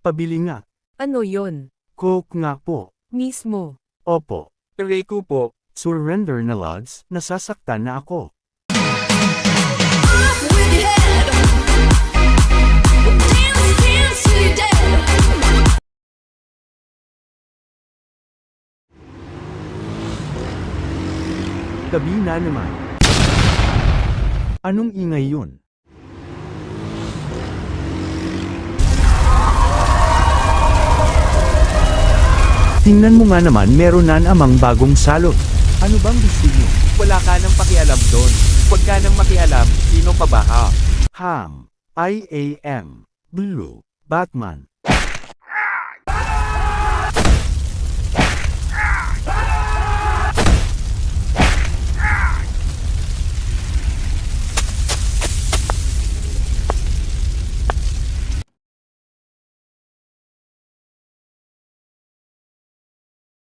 Pabili nga. Ano yon? Coke nga po. Mismo. Opo. Aray ko po. Surrender na lods, nasasaktan na ako. Off with your head. Dance, dance till you're dead. Gabi na naman. Anong ingay yun? Tingnan mo nga naman, meron na namang bagong salot. Ano bang gusto niyo? Wala ka nang pakialam doon. Huwag ka nang makialam, sino pa ba ha? Ham. I-A-M. Blue. Batman.